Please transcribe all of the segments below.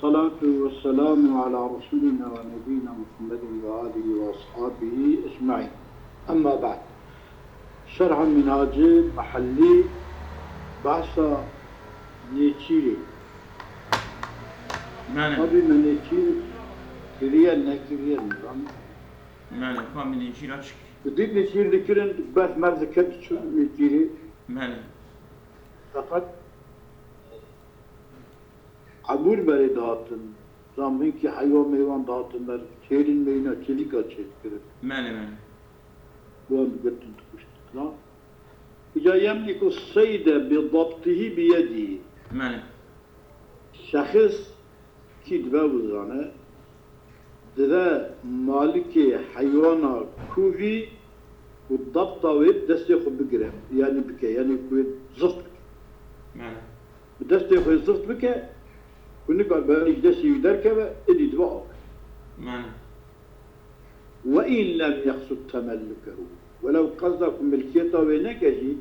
والصلاة والسلام على رسولنا ونبينا محمد وآله وأصحابه أجمعين. أما بعد، شرح منهاج محلي بحث نيتشيري. معنى أبي من نيتشيري كريا نكريا نظام. معنى كم من نيتشيري أشك. بدي نيتشيري ذكرن بس ما ذكرت شو نيتشيري. معنى فقط عبور بري داتن. زمین که حیوان میوان داتن در چهرین مینا چلیکا چهر کرد. معنى بوان گتن تکشت. إذا يملك الصيد بضبطه بيده معنى شخص كي دبوزانه ده مالك حيوانا كوفي والضبطه ويد دستي خو بقرا يعني بك يعني كوي زفت معنى دستي خو زفت بك ونقال بالي دستي يدركبه اللي دبعه معنى وإن لم يقصد تملكه ولو قصدك ملكيته وينكجي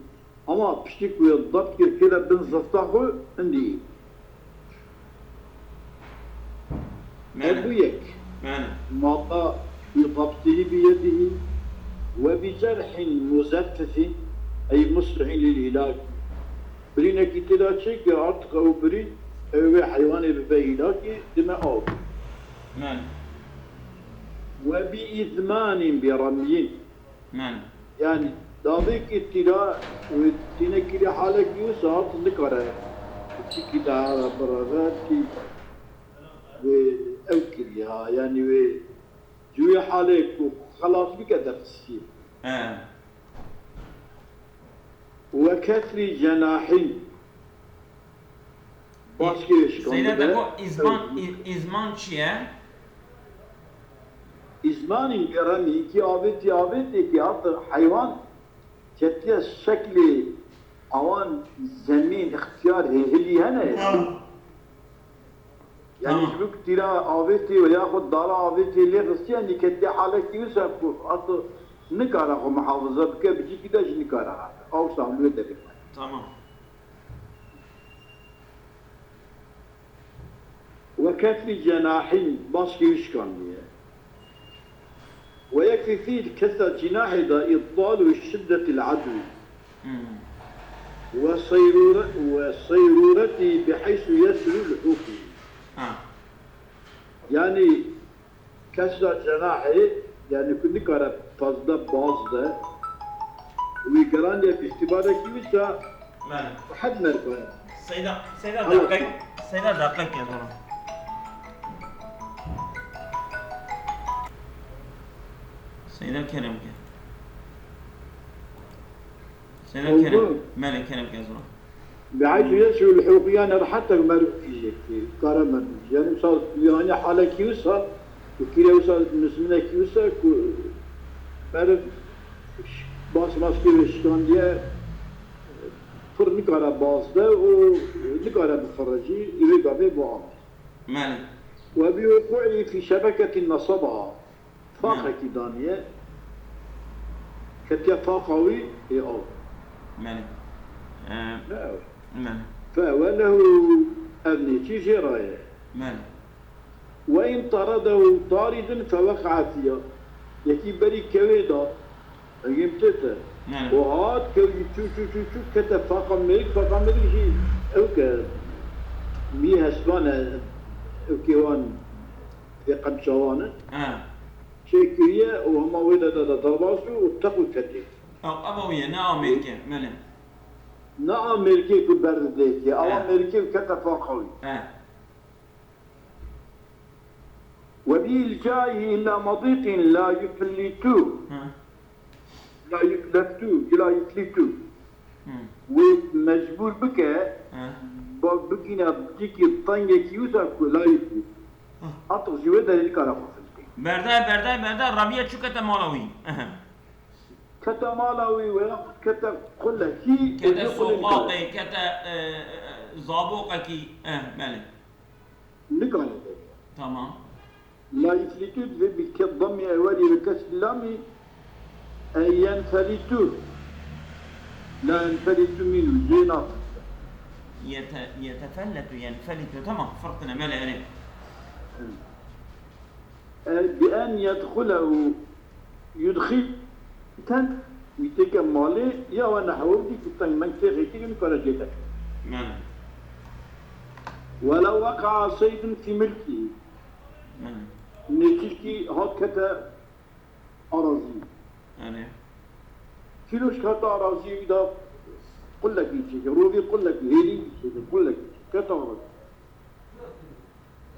أما بشتك ويضبط كده بن زفته عندي معنى أبويك معنى مضى بضبطه بيده وبجرح مزفف أي مسرع للهلاك برينا كتلا شيء عرض أو برين أو حيوان بهلاك دماء معنى وبإذمان برمي معنى يعني دابك اتلاء وتنكلي حالك يوسف ذكره تكيدا برغاتي وأوكلها يعني وجوي حالك وخلاص بك درسي وكسر جناحين باسكيش سيدنا دكو إزمان چیه؟ إزمان برمي كي آبت كي عطر حيوان كتيا شكل اوان زمین اختیار هلی هنه يعني شبك ترى آويتي وياخد دارا آويتي اللي غسيا اللي كتيا حالك يوسف أصلا نكاره محافظة بك بيجي كده جي نكاره أو سامي ده تمام. وكف جناحين باسكي يشكن ويكفي فيه كسر جناح ده إضلال وشدة العدو وصيرورته بحيث يسر الحوفي يعني كسر جناحي يعني كل كره فازدا بازدا ويقران لي باعتبارك يوسا حد مركون سيدا دقيق يا ترى سيدا كرم كده سيدا كرم مالك كرم كده زرا بحيث يسر الحوفي يعني حتى المرء في كرما يعني صار يعني حالك يوسا وكيلا يوسا نسمنا كيوسا مرء باس ماسكي شلون دي فر نكارا بازده و نكارا بفرجي يريقابي بوعام مالك وبوقوعه في شبكة نصبها فاقة كدانية كتيا فاقوي هي أو مالك لا مالك فوله أبني تيجي رايه مالك وإن طرده طارد فوقع فيها يكي بري كويدا قيمتته وهاد كوي شو كتا فاقم ملك شيء أو مي هسبانة أو كيوان في قمشوانة شيء كريه وهم ويدا ضرباسو واتقوا كتير أبوية نا أمريكا مالك نا أمريكا كبرد ديكي أو أمريكا كتا فاقوي وبإلجائه إلى مضيق لا يفلتوه لا يفلتوه ومجبور بك بكينا بجيكي الطنجة يوسف لا يفلت أطغ جويدا للكارا فلتي بردا ربيع شو كتا مالوي كتا مالوي ويأخذ كتا كلها هي كتا سوقاقي كتا زابوقكي مالك لكارا تمام لا يفلتوه بالضم أولي بكسر اللام أي ينفلتوه لا ينفلت منه زينات يتفلت ينفلت تمام فرقنا مالي عليه بأن يدخله يدخل تن ويتك مالي يا ونحوه دي كتن من تغيتي كرجتك بله ولو وقع صيد في ملكه بله نتيجي هكذا أراضي بله كيلوش كتا أراضي إذا قل لك يجي روبي قل لك هيلي قل لك كتا أراضي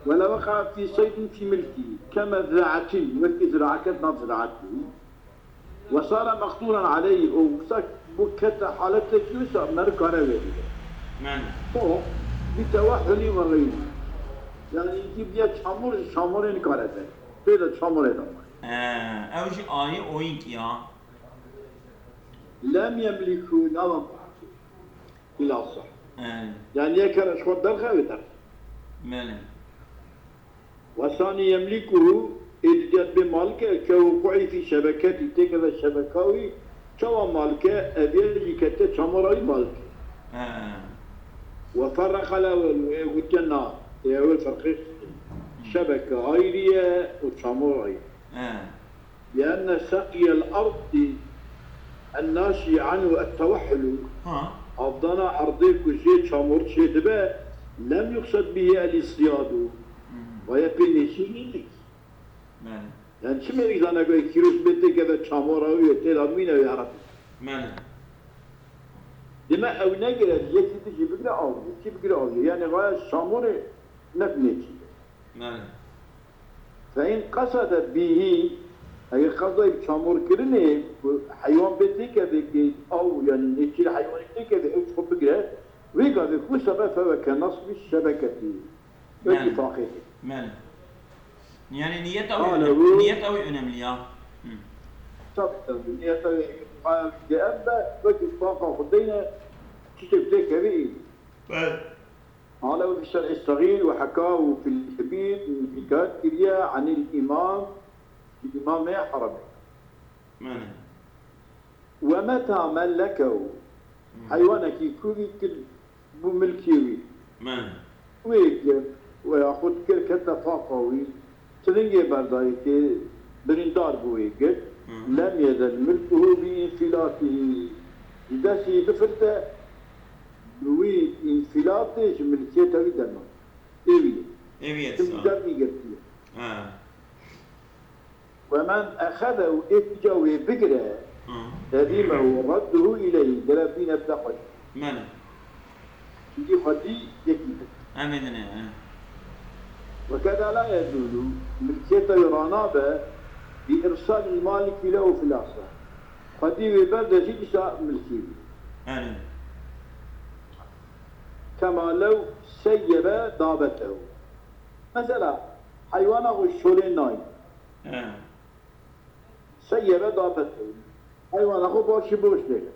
ولو وقع في صيد في ملكه كما زراعة ملك زراعة كتنا زراعته وصار مقتولا عليه وصار بكتا حالته كيوسا مركارة ويلي بله بتوحل وغيره يعني يجيب يا شامور انكارته بيدا شامور ادام اوش آية اوينك يا لم يملكوا نظام إلى الصح يعني يكرش خود درخه وتر بله والثاني يملكه إجداد بمالكه كوقعي في شبكات تكذا الشبكاوي كوا مالكه أبيل كتا شاموراي مالكه وفرق له والجنة هو الفرق شبكة عيرية وشاموراي لأن سقي الأرض الناشي عنه التوحل أفضل أرضك شيء شامور شيء دبا لم يقصد به الاصطياد ويقين شيء يعني شو من إذا أنا قايل كيروس بيتي كذا شاموراي وتلامين ويعرف دما او نگره یکی دیگه بگیره آویه کی بگیره آویه یعنی غاية شامور نبنيتي فإن قصد به اگه قصد شامور کرنه حيوان بيتي كذا او يعني نيتي حيوان بيتي كذا او تخب بگیره ويقا ذكو سبب فهو كنصب الشبكة واتفاقه يعني نية أو أنملي يا صبتا نية أو جأبا واتفاقه خدينا كتب ذيك هذه قالوا في الشرع الصغير وحكاه في الكبير من حكايات كبيرة عن الإمام حرمه ومتى ملكه حيوانك يكون بملكيوي ويجب ويأخذ كل كتفاقوي تلنجي بردائك برندار بويجب لم يزل ملكه بانفلاته إذا سيدفرته بوي انفلاته ملكيته بدنا إيوية تمجرني قلتيه ومن أخذه إتجاوه بقرة تريمه ورده إليه دلابين بتقل يجي خدي يكيد وكذا لا يجوز ملكيته يرانابه بإرسال المالك له في الأصل خدي وبرده جيسا ملكيه كما لو سيب دابته مثلا حيوانه الشولين ناي سيب دابته حيوانه بوش بوش ليه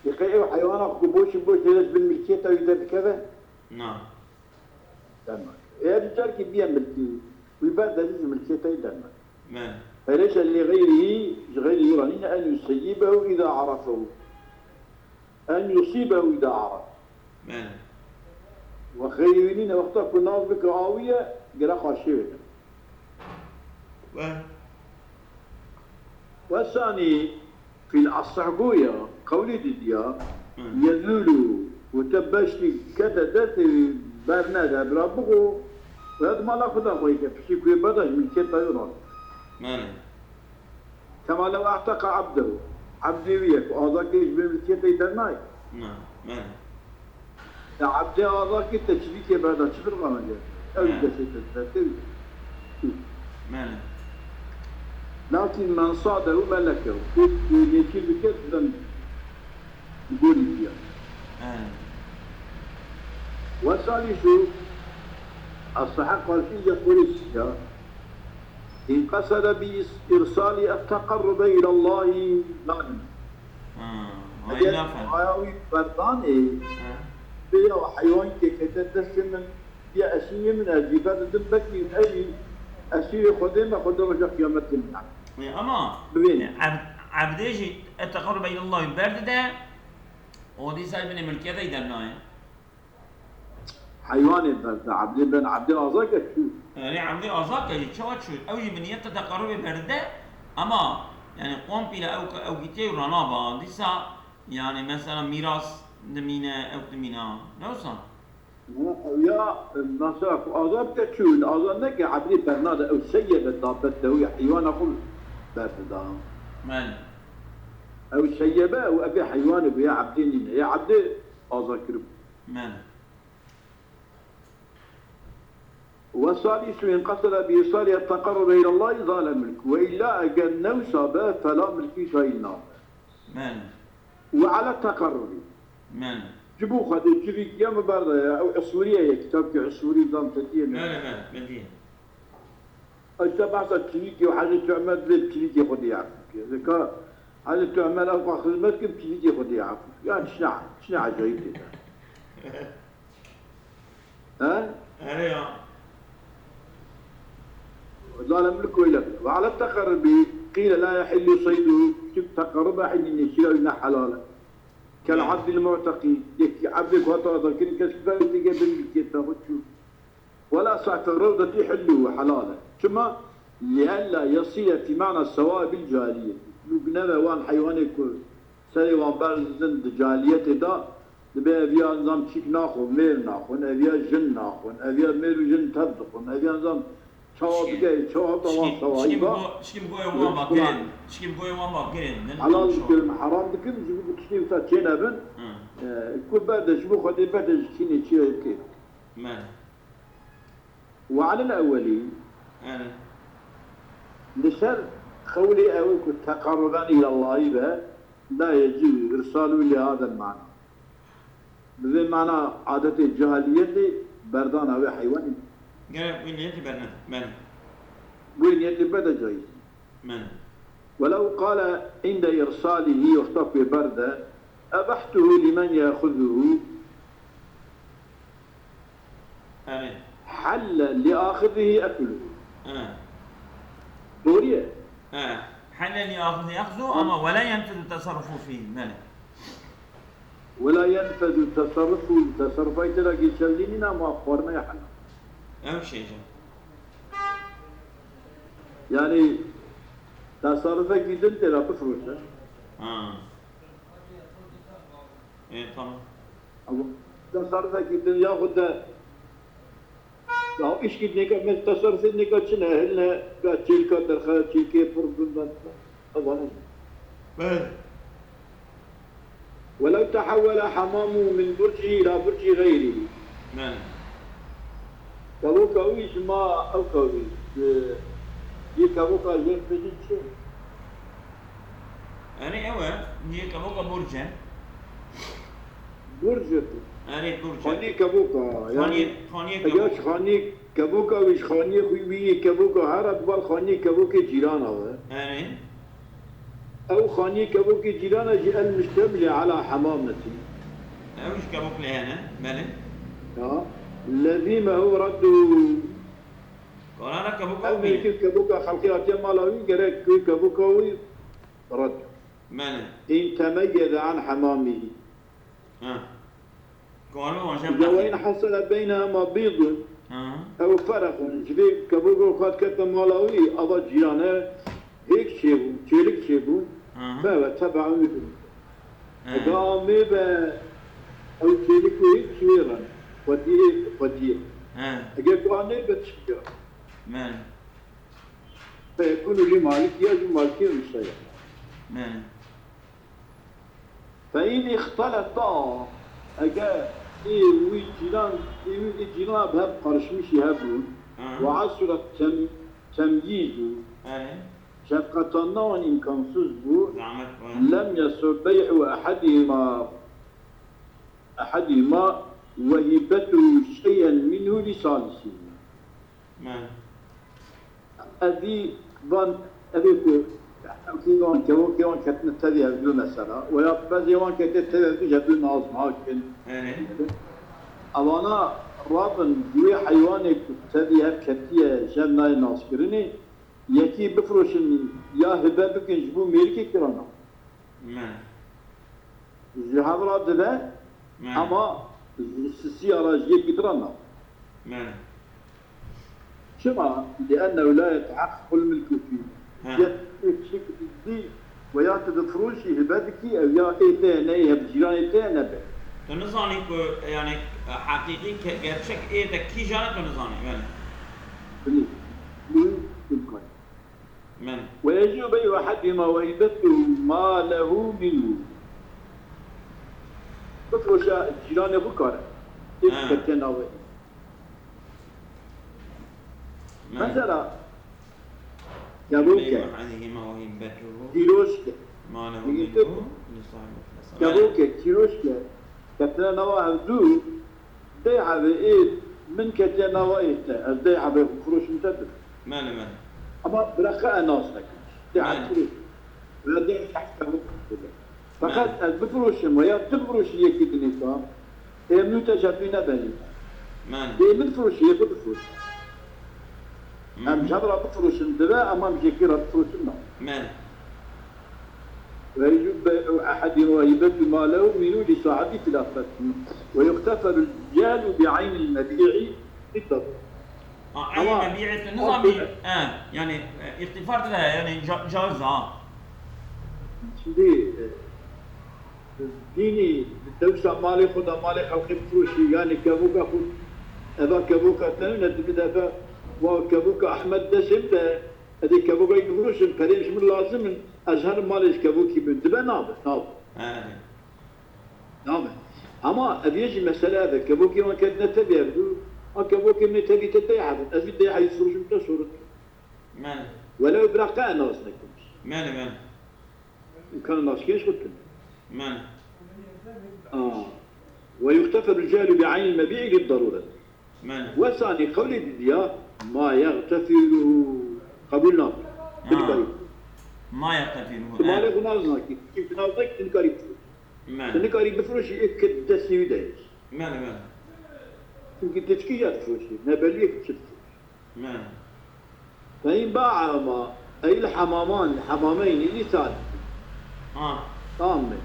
يقول حيوانه بوش ليه بالملكية يدر كذا نعم تمام يا رجال كي بيعمل ويبرد هذه ملكية يدر فليس لغيره يرانين أن يسيبه إذا عرفه أن يصيبه إذا عرف وخيرين وقتها كنا بك عاوية قرأ خاشيوه والثاني في الأصحبوية قولي ديديا يذلوا وتبشتي كذا ذات برنادة برابقه وهذا ما لا خدا خويك فشي كوي بدأ من كتا يران كما لو اعتق عبده عبدي وياك وأعضاك إيش بالملكية يدرناي يا عبدي أعضاك التشبيك يبعد شفر غامجة أو يدسي تتبتل لكن من صاده ملكه يجي بكت ذنب يقول فيها والثالث الصحق والفي يقول السجا إن قصد بإرسال التقرب إلى الله ظالم حيوي بردان بيا وحيوان كتدس من يا أشياء من الجبال الدبكي أي أشياء خدمة خد رجع قيامة النعم أما عبديجي التقرب إلى الله برد ده ودي سايب من الملكية ده يدرناه حيوان برد عبد بن عبد العزاك شو يعني عمدي أزاك يتشوت شو أوجي بنية تقرب برده أما يعني قوم بلا أو جيتي ورنابا ديسا يعني مثلا ميراث دمينة أو دمينة نوصل يا نصرف أزاك شو الأزاك عبد برناد أو سيد الضابط هو حيوان أقول برد من أو سيبه أو أبي حيوان بيا عبدين يا عبد أذكر من والثالث إن قتل بإيصال التقرب إلى الله ظل ملك وإلا أجل نوسب فلا ملك شيئا من وعلى التقرب من جبو خد جبي يوم برد أو عصورية كتاب عصوري دام تدين من بديه السبعة تليك وحاجة تعمل بالتليك خدي عفك إذا حاجة تعمل أو خدمتك بتليك خدي عفك يعني شنو عجيب ها؟ أريا ظالم لك ولا وعلى التقرب قيل لا يحل صيده تقرب حين يشيل حلالا كالعبد المعتقي يكي عبدك وطاطا كن كسبان تقبل الكتاب ولا ساعة الروضة يحلوا حلالا ثم لئلا يصير في معنى السواء بالجالية لقنا وان حيوانك سري وان برزند جالية دا نبي أبيا نظام تشيك ناخو مير ناخو أبيا جن ناخو أبيا مير جن تبدقو أبيا نظام شواب جاي شواب طوان سوايبا شكيم قوي وان باكرين شكيم قوي وان باكرين حلال بكلم حرام بكلم جبو تشتيم تا تشينا بن كل بعد جبو خدي بعد شيني تشيا كيف من وعلى الأولين أنا لسر قولي أوك تقربا إلى الله به لا يجوز إرساله لهذا المعنى بمعنى عادة الجاهلية بردان أو حيوان قال وين يتبنى من وين يتبدأ جايز من ولو قال عند إرساله يخطف بردا أبحته لمن يأخذه أنا حل لآخذه أكله أنا دورية حل يأخذه أما ولا ينفذ التصرف فيه من ولا ينفذ التصرف تصرفات لك يشليننا ما أخبرنا يحل أو شيء يعني تصرفك جدا ترى بفروسه إيه طبعا تصرفك جدا ياخذ لو إيش كده من تصرف إنك تشنه هلنا قاتل كدر خاتل كيف فرقنا أظن ولو تحول حمامه من برجه إلى برج غيره من كوكويش ما أو كويش يكوكا يفيد شيء أنا أول هي كبوكا برجة برجة أنا برجة خاني كبوكا يعني خاني أجاش خاني كبوكا ويش خاني خوي كبوكا هرب بال خاني كبوكا جيران هذا أنا أو خاني كبوكا جيران جاء المشتمل على حمامتي أوش كبوك لهنا مالك الذي ما هو رده قال أنا كبوكا أو ملك كبوكا خلقيات مالاوي قرأت كبوكاوي رد مالك إن تميز عن حمامه قالوا إذا وإن حصل بينهما بيض أو فرق جبيك كبوكا وخات كتا مالاوي أضا جيرانا هيك شيبو تشيلك شيبو فهو تبع مثل قامي أو تشيلك وهيك شويرا وديه أجاك أنا بتشجع من فيكون لي مالك يجب مالكي ويسير فإن اختلطا أجا ويجيران بهب قرشمش يهبون وعصر تمييز شفقة النوع إن كان صزبو لم يسر بيع أحدهما وهبته شيئا منه لصالحه أذي بان أذيك كيوان كيوان كتن تذي هذو مثلا ويا بعض يوان كتن تذي هذو جبل ناز معاكن أوانا رابن جوي حيوانك تذي هب كتية جنة ناس كرني يكي بفروشن يا هبابك جبو ميركي كرانا جهاد راد ده أما السيارة جيب قدرنا ماله شما لأنه لا يتحقق الملك ها. فيه شكل دي ويعتد فروشي هبتكي أو يا إيتين أيها بجيران إيتين نبه تو نزانی که یعنی حقیقی که گرچه ای کی جانه تو نزانی بالكل من ويجب بيع أحدهما وهبته ما له منه تفرش جيران بكرة كتنا وهي مثلا كابوكا بيع أحدهما وهبته كيروشكا ما له منه لصاحب الفلس كابوكا كيروشكا كتنا وهبدو ديعة بإيد من كتنا وإيتا الديعة بفروش متدف ماله أما برخاء ناس لك ديعة نعم. فروش ولا ديعة تحت كابوكا فقط البفروش ويا تفروش يكيد النظام هي متجابين بني ماله هي من فروش هي بفروش أم جبر بفروش الدباء أمام جكيرة بفروش النار ماله ويجب بيع أحد وهبة ما له منه لصاحب خلافته ويغتفر الرجال بعين المبيع بالضبط أي مبيعة النظامي يعني اغتفار لها يعني جائز شدي ديني الدوسة مالي خدا مالي خلقي بفروشي يعني كابوكا خد أبا كابوكا تنين تبدا وكابوكا أحمد دسم هذي كابوكا يفروش فريمش من لازم أزهر مالي كابوكي بنت بقى نابه أما أبيجي مسألة هذا كابوكي ما كانت نتبع بدو كابوكي من تبي تدعي أبي تدعي يفروش متصورة ماله ولو برقاء ناس نكمش ماله وكان الناس كيش قلت ماله ويختفى الرجال بعين المبيع للضرورة ماله وثاني قول الديار ما يغتفر قبولنا بالقريب ما يغتفره ما له نازنا كيف نازك تنكري ماله تنكري بفروش يكد تسوي دايش ماله يمكن تشكيات فروشي نبليك تشتفروش ماله فإن باعهما أي الحمامين اللي ثالث طامن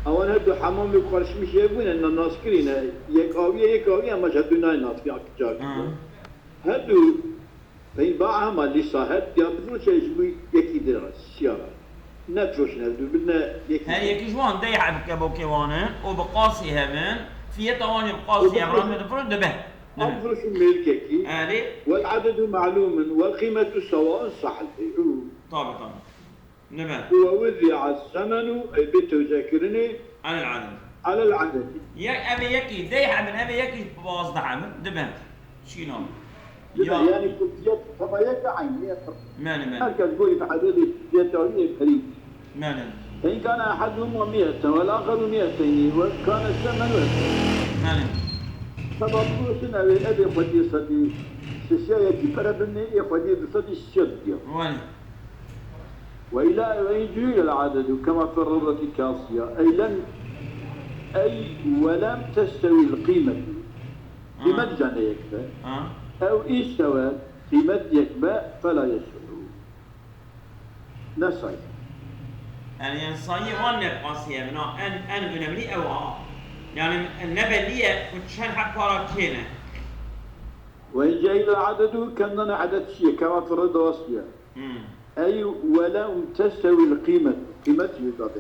أو أنا هدو حمام يقارش مش يبون أن الناس كرينا يكاوية ما جدونا الناس في أكتشاك هدو فإن باعهما اللي صاحب يبدو شيء يجبي يكي درس السيارة نتروش هدو بدنا يكي هل يكي جوان ديحة بكبوكي وانا وبقاسي همن في تواني بقاسي همران مدفرون دبه أفرش ملككي والعدد معلوم والقيمة سواء صح البيع طبعا نبه ووزع الثمن أي بتذاكرني على العدد أبي يكي ديحة من أبي يكي بواصدح من دبه شينو يعني كنت فما يقع عيني ماني هكذا تقولي في حدود يتعوني قريب ماني فإن كان أحدهما 100 والآخر 200 وكان الثمن ماني فبطلوسن أبي خدي صدي سيسيا يكي فربني يخدي بصدي الشد واني وإلى ويجي العدد كما في الرضة الكاسية أي ولم تستوي القيمة قيمة جانا يكفى أو استوى قيمة يكفى فلا يسوي نصي يعني ينصي وانا قاسية بنا أن بنبلي أو يعني النبلية كنتشان حق وراكينا وإن جاء إلى العدد كأننا عدد شيء كما في الرضا والصيام أي ولم تستوي القيمة قيمته يضبط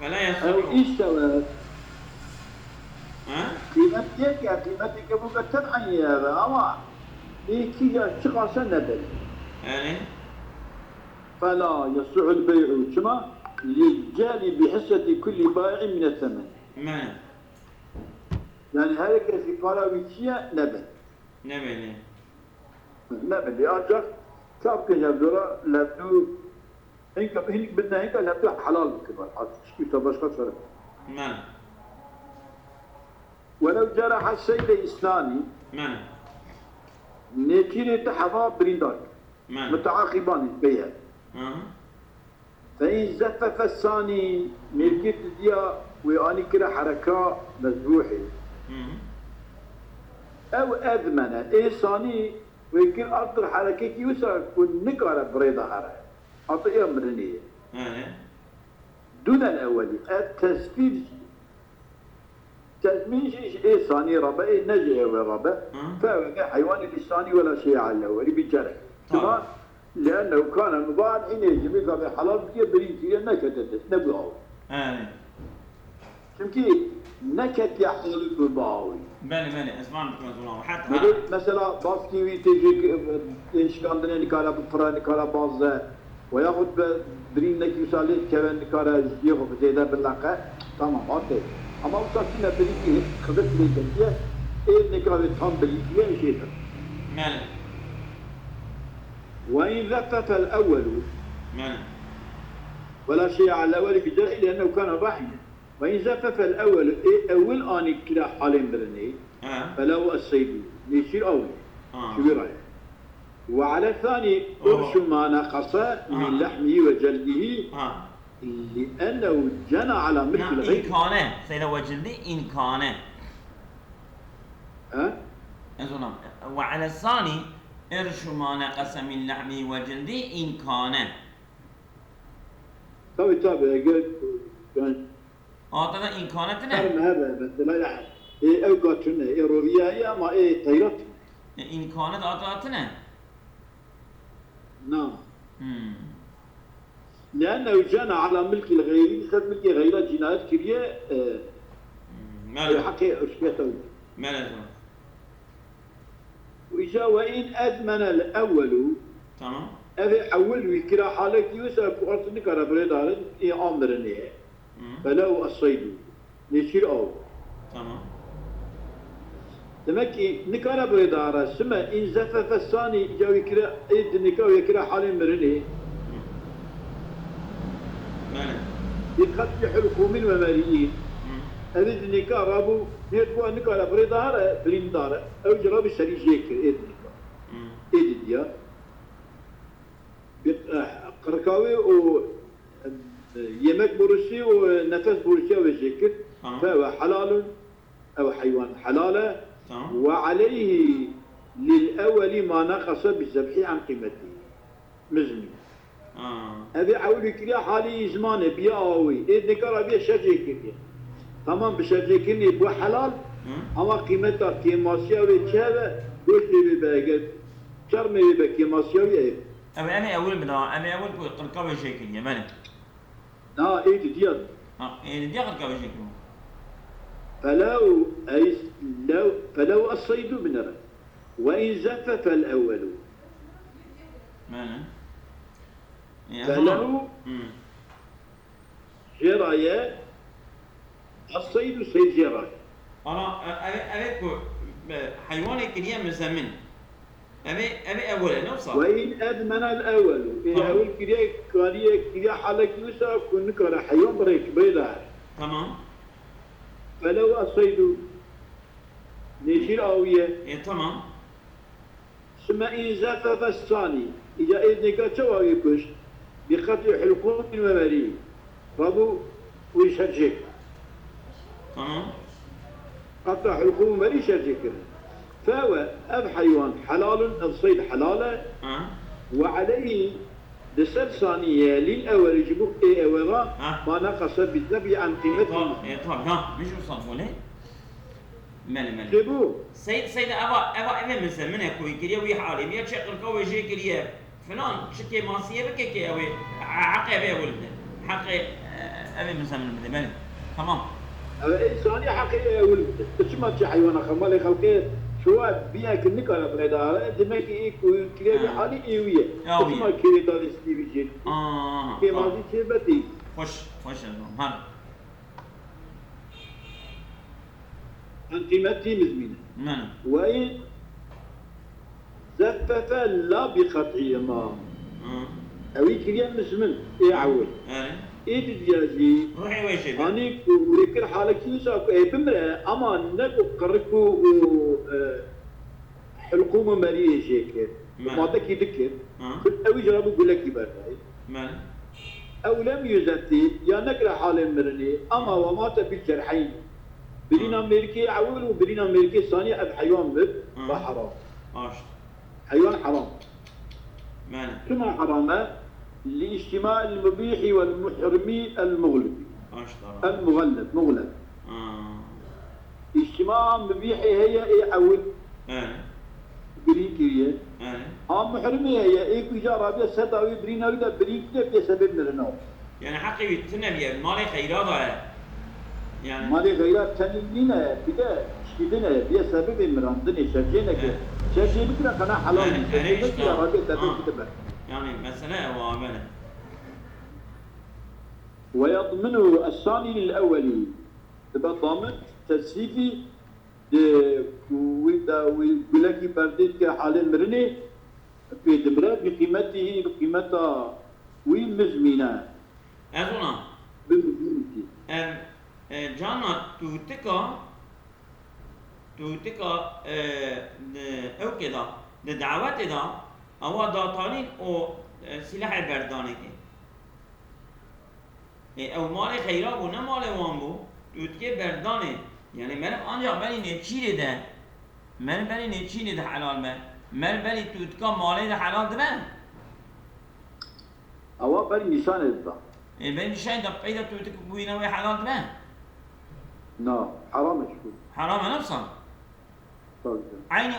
فلا يستوي أو استوى قيمتك يا قيمتك بقى تبعي هذا أما إيكي شخصا نبل يعني فلا يصح البيع كما للجالي بحصة كل بائع من الثمن يعني هذا كذي قراويتيا نبل نبل يأجر كاب كجبرة لابدو هنك بدنا هنك لابدو حلال كبار شكي تباشر صار ولو جرح السيد إسلامي نكير تحفا بريندار متعاقبان بيع فإن زفف الثاني ملكت ديا ويعني كده حركة مذبوحة أو أذمنة إيه ثاني ويمكن أكثر حركة يوسع والنقرة بريدة حركة أعطي أمرنية دون الأولي التسفير تزمين شيء إيه ثاني ربع إيه نجي ربع فهذا حيوان الثاني ولا شيء على ولا بيجرح تمام لأنه كان مباح حين يجي قبل حلال كي بريتي نكتت نبغاو شمكي نكت يحصل بالباوي بله اسمعني بكم حتى مثلا باس تي تيجي ايش كان عندنا نكالا بفرا نكالا باز وياخذ برين نكي وسالت كمان نكالا ياخذ زياده باللاقه تمام اوكي اما وصلنا بريكي خدت لي كنتيه ايه نكالا تهم بريكي شيء ماله وان ذفف الاول ماله ولا شيء على الاول بجرح لانه كان ضحيه وإن زفف الأول أول آني كلا حالين برني فلو الصيد يصير أول شو رأيك؟ وعلى الثاني قرش ما نقص من لحمه وجلده لأنه جنى على مثل الغيب إن كان سيدا وجلده إن كان وعلى الثاني قرش ما نقص من لحمه وجلده إن كان طيب كان طبعا إمكاناتنا هذا بس لا يعني إيه أوقاتنا إيه روبيا ما إيه طيرت إمكانات أعطاتنا نعم لأنه جنى على ملك الغير بسبب ملك غير جنايات كبيرة ماله حقي أشكاته ماله وإجا وإن أدمن الأول تمام أبي أول ويكرا حالك يوسف قرطني كربري دارن إيه أمرني فلو الصيد يصير أول تمام demek ki nikara bredara sima in zafafa sani jawi kira id nikara yakira halin mirini ماله يتخطي حلقومين وماليين أريد نكار أبو نيربو نكار بردارة بريندارة أو جراب الشري جيكر إيد نكار إيد ديا قرقاوي و يمك بورسي ونفس بورسي وجيكر فهو حلال أو حيوان حلالة وعليه للأول ما نقص بالذبح عن قيمته مزمي هذا عولي كليا حالي زمانه بياوي إذا كان بيا شجيكني تمام بشجيكني بو حلال أما قيمتها كيماسيا وتشابه وش بيبقى شرمي بيبقى كيماسيا ويا أنا أول بدا أنا أول قرقاوي شيكني ماله إيه ديال إيه ديال قرقاوي شيكني فلو الصيد بنره وإن زفف الأول ماله فله جراية الصيد صيد جراية أنا أبي حيوان كنيا مزمن أبي أولا نوصل وإن أدمن الأول إن أول كنيا حالك يوسف كن كان حيوان بريك بيضا تمام فلو الصيد نشير أوية تمام ثم إن زفف الثاني إذا إذنك توا يكش بقطع حلقوم ومري ربو ويشجك تمام قطع حلقوم ومري يشجك فهو أب حيوان حلال الصيد حلالة وعليه دسر ثانية للأول يجيبوك إيه أولا ما نقص بالذبح عن قيمته طبعا مش وصلوا ليه ماله جيبوه سيد أبا مسمنه كوي كريه وي حالي مية شقر كوي جي كريه فلان شكي ماسية بكي كي أوي حقي أبي ولده حقي أبي مسمن بدي ماله تمام إنساني حقي ولده شو ما تشي حيوان آخر مالي خلقه شو بيها كنك أنا بغيدها دمك إيه كوي كريه حالي إيوية شو ما كريه دار ستيفي جيل كي ماسي شيء بدي خوش هذا قيمتي مزمنة وإن زفف لا بقطعية ما أوي كريم مزمن إيه عول إيه دياجي روحي ويشي أني ولكن حالك يوسف إيه بمرأة أما نكو قرقو حلقومة مريه شيكر ما تكي ذكر أوي جرابو قولك يبرداي أو لم يزفي يا نكره حال مرني أما ومات بالجرحين برين أمريكي عول وبرين أمريكي ثانية أب حيوان بد فحرام حيوان حرام كما حرام لاجتماع المبيح والمحرم المغلب المغلب اجتماع مبيحي هي اي عود ايه بريكية ايه هم محرمة هي اي كجارة بيا سداوي برينا ويدا بريكية بيا سبب مرنو يعني حقي يتنبي مالي خيرات يعني مالي غيرات تنينينا بدا شكيدنا بيا سبب مرندني شرجينك شرجي بكرا كنا حلال شرجي بكرا رابي تبع كتبه يعني مسألة وعملة ويضمن الثاني للأولي تبقى ضامن تسيفي ويدا ويقولك برديت كحال مرني في دمرة بقيمتها ومزمنة أظن بمزمنتي جانا توتكا او كده دعوات دا او داتانين او سلاح بردانك او مال خيرا بو نه مال وان بو توتكي بردانه يعني من انجا بني نچيره ده من بني نچيره ده حلال من بني توتكا مال ده حلال ده أو بل نشان الضا بني شاين ده قيده توتكا بوينه حلال ده نا حرام شكون حرام نفسا طيب عيني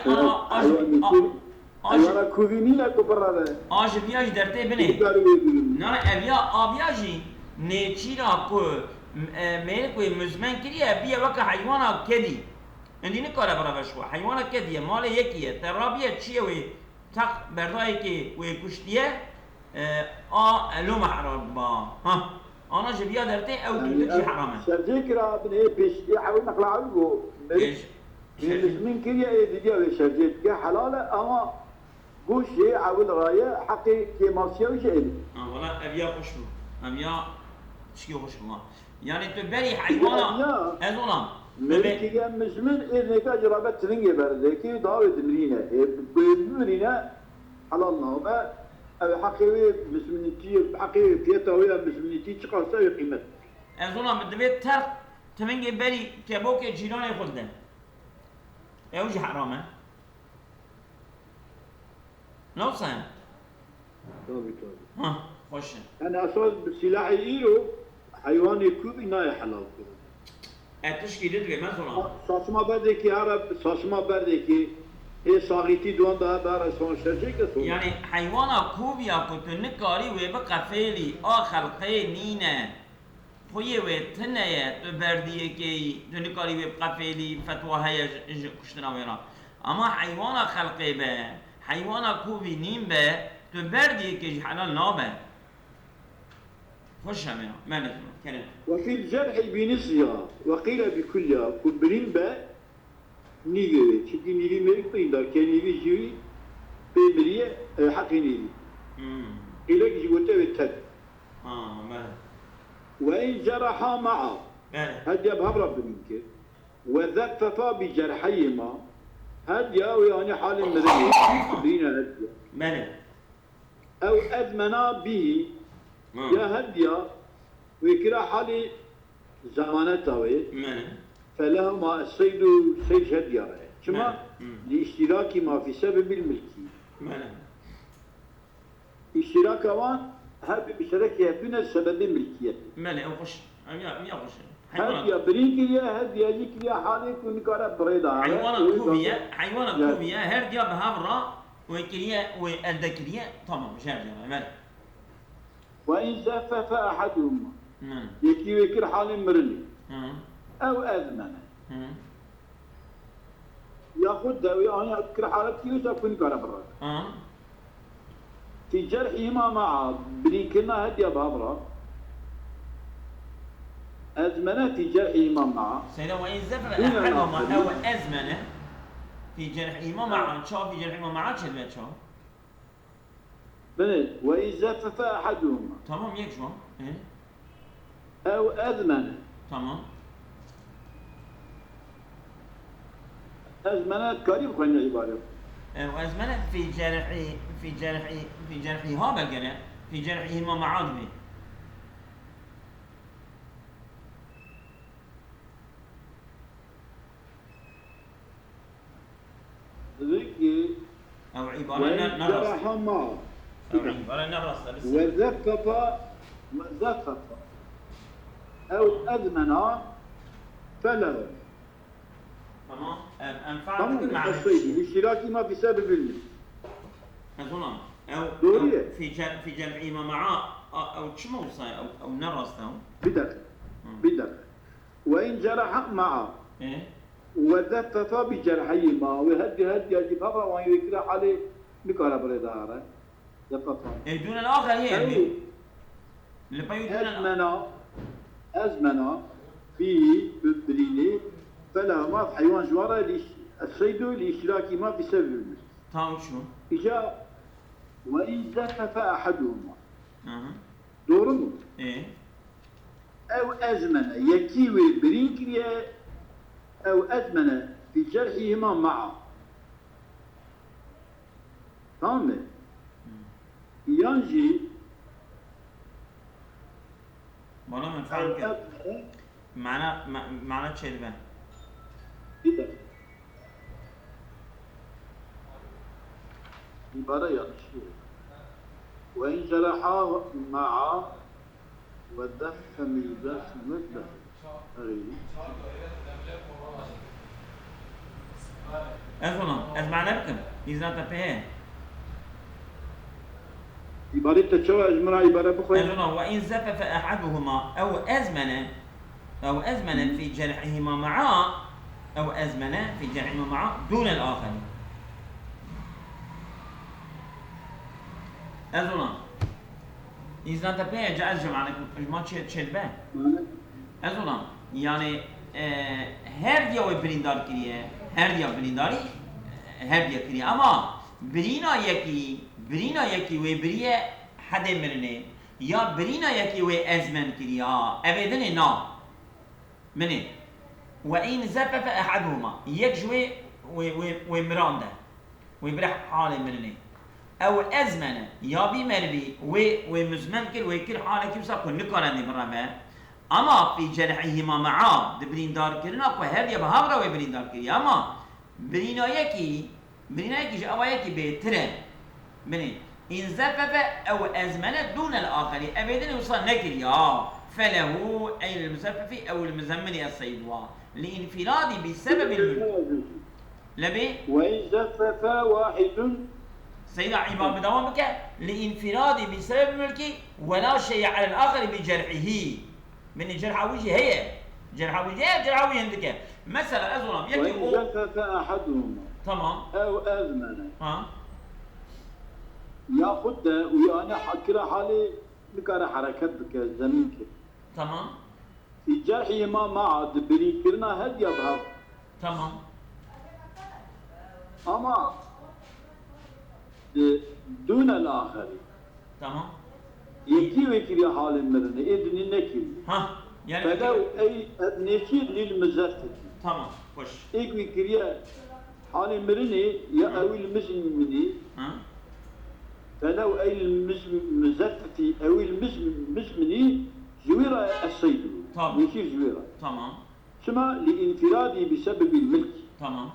أنا كوفيني لا كبر هذا بیاج درته بنه نه اویا آبیاجی نیچیرا کو میل کوی مزمن کریه بیا وقت حیوانا کدی اندی نکاره برا بشوا حیوانا کدیه مال یکیه ترابیه چیه وی تق بردایی که وی کشتیه لو محرم با ها انا جبیا درته او تودکی حرامه شرجيك راه بني بيش يحاول نقلع عنه مزمن كريه دي شرجيك حلاله اما قوش عاول رايه حقي كيماسيا وشيء والله ابيا خوشو ابيا شكي خوشو يعني تبري حيوانا ازونا ملكي مزمن إذا كجربت تنجي بردكي داود مرينا مرينا حلالنا وما حقيقي مزمنتي حقيقي فيتا ويا مزمنتي تقاس قيمة ازونا بدبيت تر تمنجي بري كبوك جيران يخلدن اوجي حرامه نوصل طبي ها خوش أنا أصلا بسلاح إيرو حيواني كوبي ناي حلال كده تشكيلت به مثلا ساسما بردكي عرب ساسما بردكي هي صاغيتي دوان ده دار سون شرجي كسو يعني حيوانا كوبيا كنت نكاري ويبقى فيلي خلقي نينا خويه وتنية تبرديه كي تنكاري ويبقى فيلي فتوى هي كشتنا ويرا اما حيوانا خلقي به حيوانا كوبي نيم به تبرديه كي حلال نابه خوش هم ما نفهم كلام وفي الجرح بنسيا وقيل بكلها كبرين با نيجي شدي نيجي ميك بيندا كان نيجي جوي بمريه حقي نيجي إلى جوته بتد ما وإن جرحا معه هدي بهبرة بنيك وذففا بجرحيهما هدي يعني حال مدني بينا هدي أو أدمنا به يا هديا ويكرا حالي زمانته فلهما الصيد سيد هديا كما لاشتراك ما في سبب الملكي اشتراك وان هب بشركه بنا سبب الملكيه او خش يا خش هديا بريكيا هديا ليكيا حالي كن كارا بريدا حيوانا كوبيا هرديا بهابرا ويكريا والذكريا تمام شارجه وإن زفف أحدهما يكي ويكر حال مرني أو أذمن ياخذ يعني يكر حالك يوسف كن كربرا في جرحهما معا بريكنا هدي بابرا أزمنة في جرحهما معا سيدا وإن زفف أحدهما أو أزمنة في جرحهما معا شو في جرحهما معا شو شو بنت وإن زفف أحدهما تمام يكشوا أو أذمن تمام أزمنة قريب خلينا عبارة وأزمنة في جرحها بالجنة في جرحهما معاد به ذكي أو عبارة نرس أو عبارة نرس وزفف أو أذمن فله تمام انفعل تمام مع الصيد الاشتراك ما بسبب الملك. أظن أو دورية. في جمعهما معا أو تشمو صاي أو نرستهم بدخل وإن جرح معه إيه وذفف بجرحيهما وهدي يجب هذا وان يكره عليه نكره برداره يفقط دون الآخر هي اللي بيدون أزمنا فيه بالبريني فلا ما حيوان جواره الصيد الاشتراكي ما بسبب الملك. تاو شو؟ إجا وإن زفف أحدهما دورنو إيه أو أزمن يكيوي برينكريا أو أزمن في جرحهما معا تمام ينجي والله من فعل كده معناه تشيلبان إذا عبارة يعني وإن جرحا معا ودف ميزاس مثله أزمع لكم إذا تبيه عبارة تشوى أجمرا عبارة بخوي وإن زفف أحدهما أو أزمن في جرحهما معا أو أزمن في جرحهما معا دون الآخر أزونا إذا تبيه جاء الجمع لكم ما تشيلبان أزونا يعني هر دیا و بریندار کریه هر دیا برینداری هر دیا کریه اما برینا یکی و بریه حد مرنه یا برینا یکی و ازمن کریه ابدن نا منه و این زفف احدهما یک جوی و مرانده و برح حال مرنه او ازمن یا بی مربی و مزمن کر و کر حاله کی بسا کن نکارنی برامه اما في جرحهما معا دبرين دار كرنا كو هر يا بهاورا و برين دار كري اما برينا يكي جوا يكي بيتره مني ان زفف او ازمن دون الاخر ابدا يوصل نكريا فله اي المزفف او المزمن الصيدوا لانفراد بسبب الملك لبي وان زفف واحد سيدنا عباد بدوام بك لانفراد بسبب الملك ولا شيء على الاخر بجرحه من جرح وجهي هي جرح وجهي عندك مثلا أظلم يكي وإن زفف أحدهما تمام أو أزمن ياخد ويانا حكرا حالي نكار حركات بك زمين كده تمام في جرحهما مع دبري كرنا هد يظهر تمام أما دون الآخر تمام يكي وكري حال مرنة إذن نكي يعني فلو أي نشيد للمزفتة تمام وش إيك وكري حال مرنة يا أو المزمني فلو أي المزفتة أو المزمني جويرة الصيد تمام يصير جويرة تمام ثم لانفرادي بسبب الملك تمام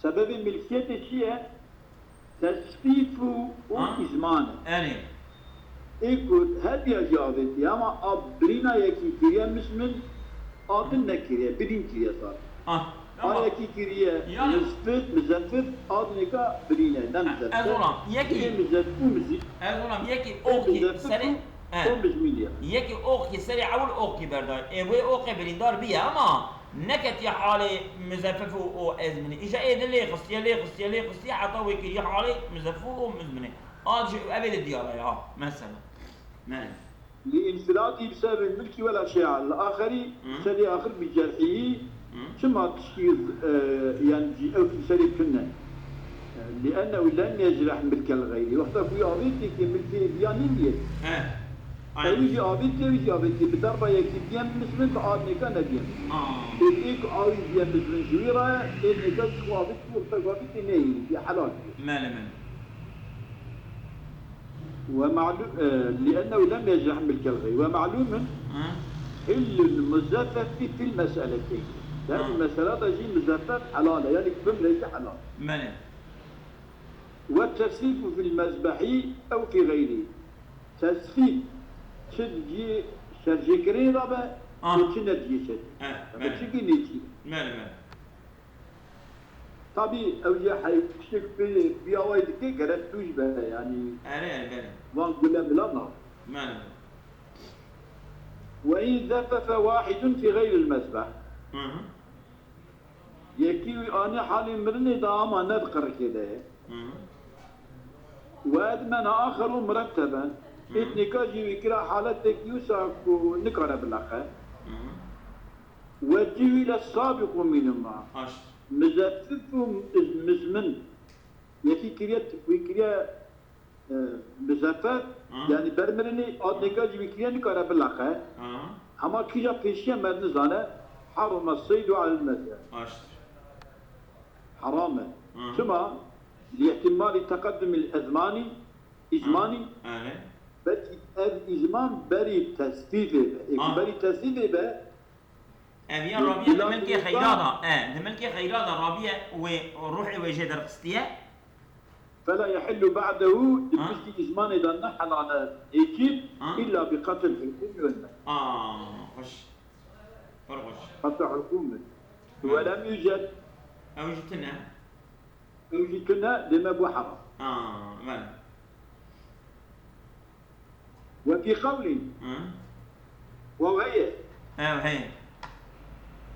سبب الملكية شيء تسفيف وإزمانه يقول هذه جابتي أما أبرينا يكي كريا مسمن أبن نكريا بدين كريا صار أنا يكي كريا مزفت أبنك برينا نمزفت أزولام يكي مزفت ومزيد أزولام يكي أوكي سري يكي أوكي سري عول أوكي بردار إيه أوكي بريندار بيا أما نكت يا حالي مزفف وأزمني إجا إيه ليه خصية عطاوي كريا حالي مزفف ومزمني أجي أبد الديارة يا مثلا نعم لانفرادي بسبب الملك ولا شيء على الآخر سري آخر بجرحه ثم تشكيل يعني أو سري كنا لأنه لم يجرح ملك الغير وقت في أبيتك ملك بيانين ويجي أبيتي بضربة يكتب بيان مسلم فآدني كان بيان إيك آوي بيان مسلم جويرة إنك تخوى أبيتي وقت أبيتي نهي في حلال مالا ومعلوم لأنه لم يجرح ملك الغير ومعلوم حل المزفف في المسألتين هذه المسألة تجي مزفف حلالة يعني كفم ليس حلال مالا والتسفيف في المذبح أو في غيره تسفيف شدجي شرجكري ربا وشندجي شد فبتشكي نيتي مالا طبي اوجه حي كشك في اوايد كي قالت توش بها يعني بله وان قلنا بلا بله وإن زفف واحد في غير المسبح اها يكي أنا حالي مرني داما نذكر كده اها وأدمن آخر مرتبا إتنكاجي وكرا حالتك يوسف نكرة بالأخير اها وجه السابق منهما اش مزفف مزمن يكي كريات وكريا مزفف يعني برمرني أتنكاجي وكرا نكرة بالأخير اها أما كيجا بيشيا مرنزانة حرم الصيد على المسجد اش حراما ثم لاحتمال تقدم الأزماني إزماني بلكي الإزمان بري تسديده بري تسديده أبي ربيع دملكي خيرادا دملكي خيرادا ربيع وروحي وجه درقستيه فلا يحل بعده دمشتي إزمان إذا نحل على إيكيب إلا بقتل الحكومة والمال خش فرغش قتل الحكومة ولم يوجد أوجدتنا لما بو حرام مال وفي قول وهي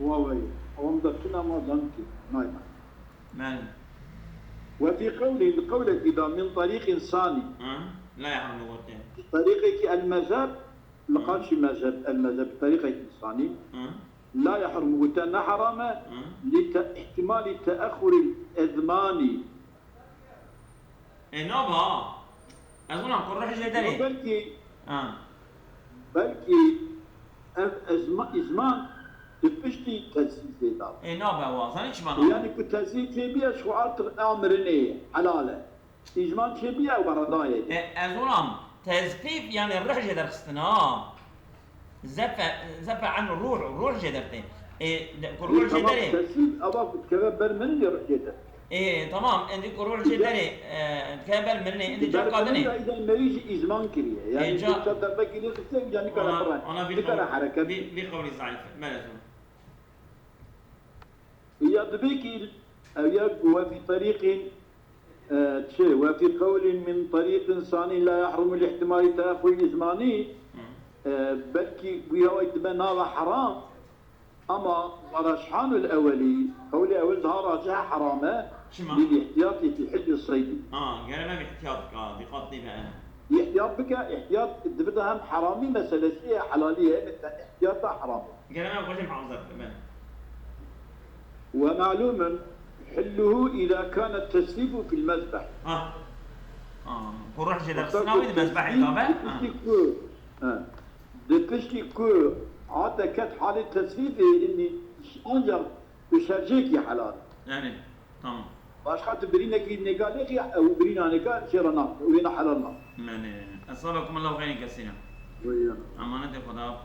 وهي ومضتنا ما ظنك نايمة مال وفي قول إذا من طريق ثاني لا يحرم الغتين طريقك المذهب لقالش مذهب المذهب طريقك الثاني لا يحرم وتنا حرام لاحتمال تأخر الأزمان نوبا أظن أقول روح جدري بلكي إزمان تبشتي تزيد دار نوبا واصل إيش بنا يعني كنت تزيد تبيع شعار أمرني حلاله إزمان تبيع وبرداية أظن تزفيف يعني الروح جدر خستنا زفع عنه الروح جدرتين كل جدري تزيد أبغى كذا من يروح جدر تمام عندي كرول جدري كابل مني عندي جا قادني اذا مريج ازمان كريه يعني تقدر بك لي خصك يعني كره برا انا بقولي ضعيف ما لازم هي دبيك وفي طريق وفي قول من طريق ثاني لا يحرم الاحتمال تاخذ الازماني بلكي ويا يتبنى حرام اما ورشحان الاولي قول اول ظهر راجعها حرامه للاحتياط في حل الصيد قال ما باحتياطك بقطني بقى احتياط بك احتياط دبدها حرامي مساله شيء حلاليه احتياطها حرام قال ما بقولش محافظك كمان ومعلوم حله اذا كان التسليف في المذبح وروح جدا خصناوي المذبح طبعا دكشتي كو عادة كانت حالة تسليف اني انجر تشارجيك يا حلال يعني تمام باش خاطر برينا كي نقال لك او برينا نقال شيرنا وين حلالنا يعني اصابكم الله خير كثيرا ويانا امانه خدا